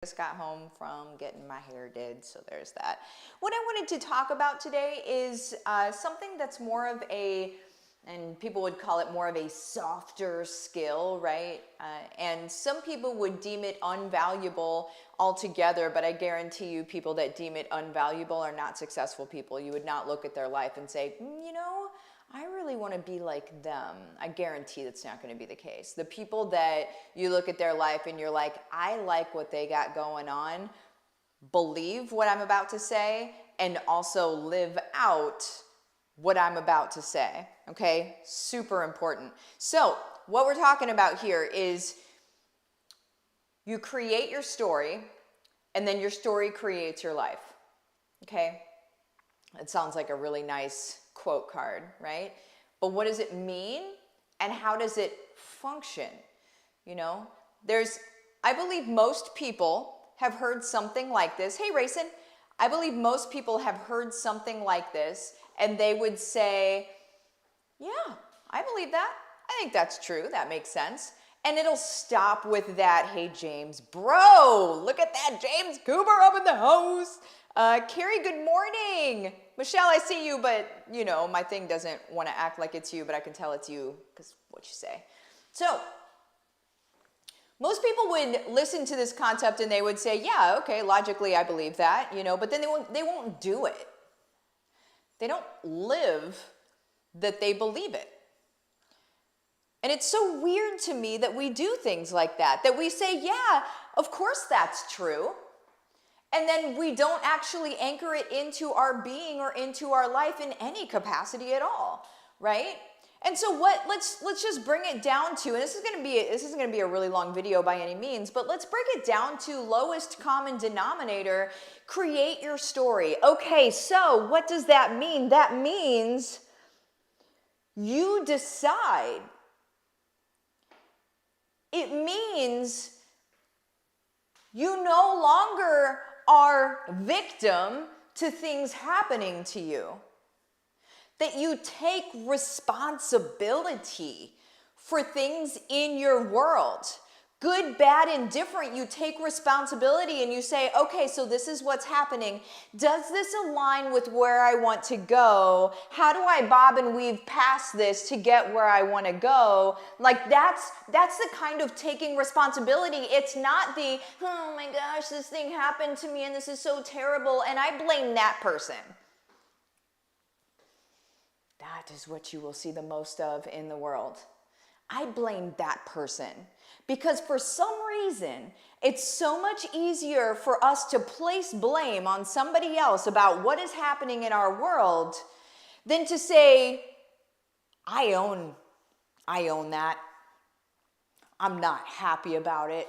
Just got home from getting my hair did, so there's that. What I wanted to talk about today is something that's more of a, and people would call it more of a softer skill, right? And some people would deem it unvaluable altogether, but I guarantee you people that deem it unvaluable are not successful people. You would not look at their life and say, I really want to be like them. I guarantee that's not going to be the case. The people that you look at their life and you're like, I like what they got going on, believe what I'm about to say, and also live out what I'm about to say. Okay? Super important. So, what we're talking about here is you create your story, and then your story creates your life. Okay? It sounds like a really nice quote card, right? But what does it mean and how does it function? I believe most people have heard something like this. Hey, Rayson, I believe most people have heard something like this and they would say, yeah, I believe that. I think that's true. That makes sense. And it'll stop with that, hey, James, bro, look at that, James Cooper up in the house. Carrie, good morning. Michelle, I see you, but, my thing doesn't want to act like it's you, but I can tell it's you because what you say. So, most people would listen to this concept and they would say, yeah, okay, logically I believe that, but then they won't do it. They don't live that they believe it. And it's so weird to me that we do things like that we say, yeah, of course that's true. And then we don't actually anchor it into our being or into our life in any capacity at all, right? And so let's just bring it down to, and this isn't going to be a really long video by any means, but let's break it down to lowest common denominator, create your story. Okay, so what does that mean? That means you decide. It means you no longer are victim to things happening to you. That you take responsibility for things in your world. Good, bad, indifferent, you take responsibility and you say, okay, so this is what's happening. Does this align with where I want to go? How do I bob and weave past this to get where I want to go? Like that's the kind of taking responsibility. It's not the, oh my gosh, this thing happened to me and this is so terrible and I blame that person. That is what you will see the most of in the world. I blame that person. Because for some reason, it's so much easier for us to place blame on somebody else about what is happening in our world than to say, I own that. I'm not happy about it.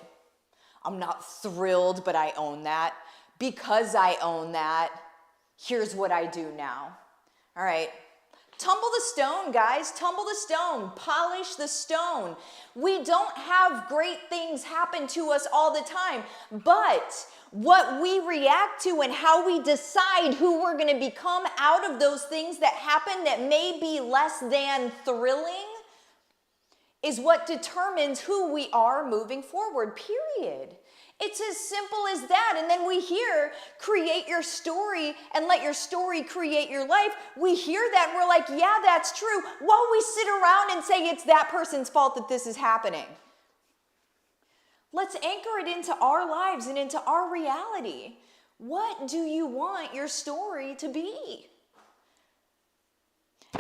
I'm not thrilled, but I own that. Because I own that, here's what I do now. All right. Tumble the stone, guys. Tumble the stone. Polish the stone. We don't have great things happen to us all the time, but what we react to and how we decide who we're going to become out of those things that happen that may be less than thrilling is what determines who we are moving forward, period. It's as simple as that. And then we hear, create your story and let your story create your life. We hear that and we're like, yeah, that's true. While we sit around and say it's that person's fault that this is happening. Let's anchor it into our lives and into our reality. What do you want your story to be?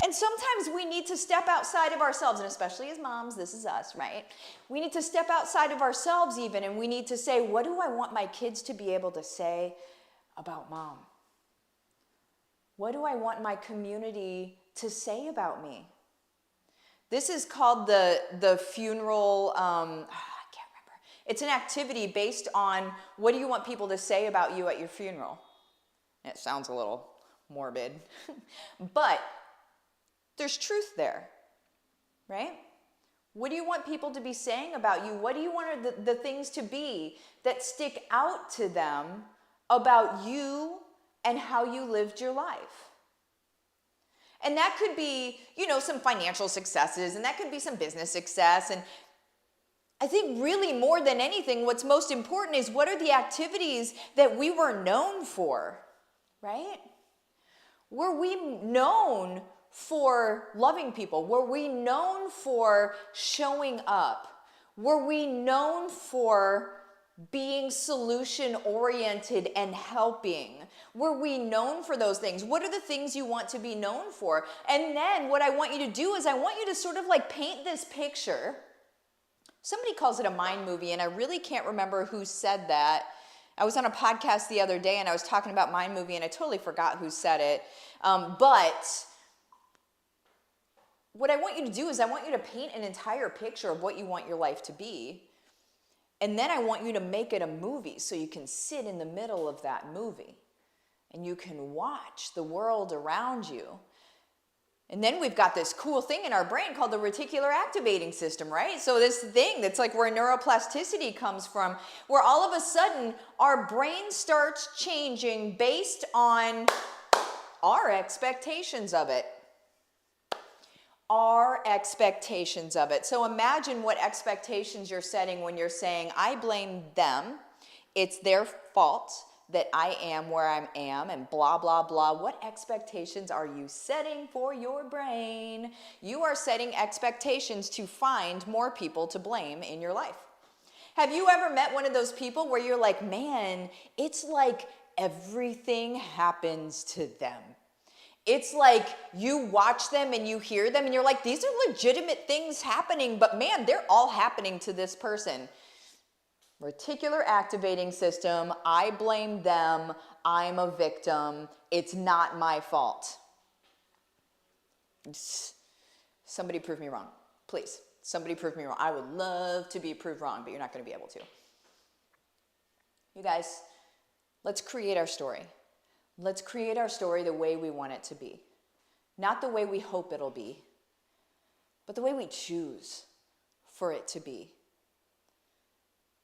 And sometimes we need to step outside of ourselves, and especially as moms, this is us, right? We need to step outside of ourselves even, and we need to say, what do I want my kids to be able to say about mom? What do I want my community to say about me? This is called the funeral, I can't remember. It's an activity based on what do you want people to say about you at your funeral? It sounds a little morbid, but there's truth there, right? What do you want people to be saying about you? What do you want the things to be that stick out to them about you and how you lived your life? And that could be, some financial successes, and that could be some business success. I think really more than anything, what's most important is what are the activities that we were known for, right? Were we known for loving people? Were we known for showing up? Were we known for being solution oriented and helping? Were we known for those things? What are the things you want to be known for? And then what I want you to do is I want you to sort of like paint this picture. Somebody calls it a mind movie, and I really can't remember who said that. I was on a podcast the other day and I was talking about mind movie and I totally forgot who said it. But what I want you to do is I want you to paint an entire picture of what you want your life to be. And then I want you to make it a movie so you can sit in the middle of that movie and you can watch the world around you. And then we've got this cool thing in our brain called the reticular activating system, right? So this thing that's like where neuroplasticity comes from, where all of a sudden our brain starts changing based on our expectations of it. Our expectations of it. So imagine what expectations you're setting when you're saying, I blame them. It's their fault that I am where I am and blah, blah, blah. What expectations are you setting for your brain? You are setting expectations to find more people to blame in your life. Have you ever met one of those people where you're like, man, it's like everything happens to them. It's like you watch them and you hear them and you're like, these are legitimate things happening, but man, they're all happening to this person. Reticular activating system, I blame them, I'm a victim, it's not my fault. Somebody prove me wrong, please. Somebody prove me wrong. I would love to be proved wrong, but you're not going to be able to. You guys, let's create our story. Let's create our story the way we want it to be. Not the way we hope it'll be, but the way we choose for it to be.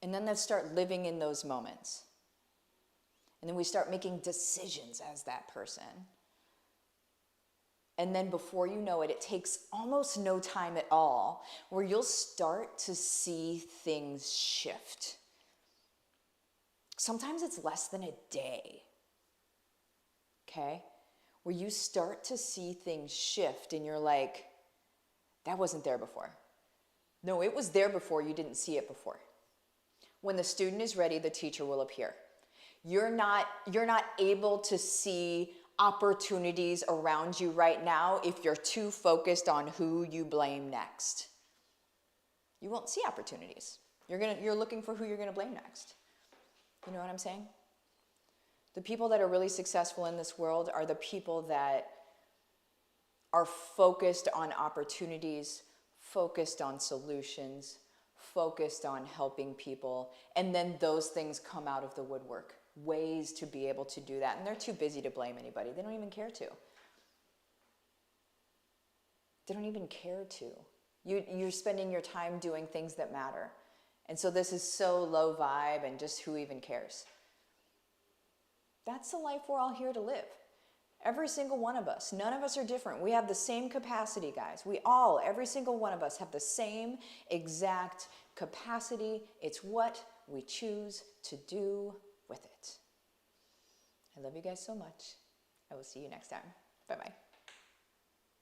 And then let's start living in those moments. And then we start making decisions as that person. And then before you know it, it takes almost no time at all where you'll start to see things shift. Sometimes it's less than a day. Okay? Where you start to see things shift and you're like, that wasn't there before. No, it was there before, you didn't see it before. When the student is ready, the teacher will appear. You're not able to see opportunities around you right now if you're too focused on who you blame next. You won't see opportunities. You're looking for who you're going to blame next. You know what I'm saying? The people that are really successful in this world are the people that are focused on opportunities, focused on solutions, focused on helping people, and then those things come out of the woodwork. Ways to be able to do that. And they're too busy to blame anybody. They don't even care to. They don't even care to. You're spending your time doing things that matter. And so this is so low vibe and just who even cares? That's the life we're all here to live. Every single one of us. None of us are different. We have the same capacity, guys. Every single one of us have the same exact capacity. It's what we choose to do with it. I love you guys so much. I will see you next time. Bye-bye.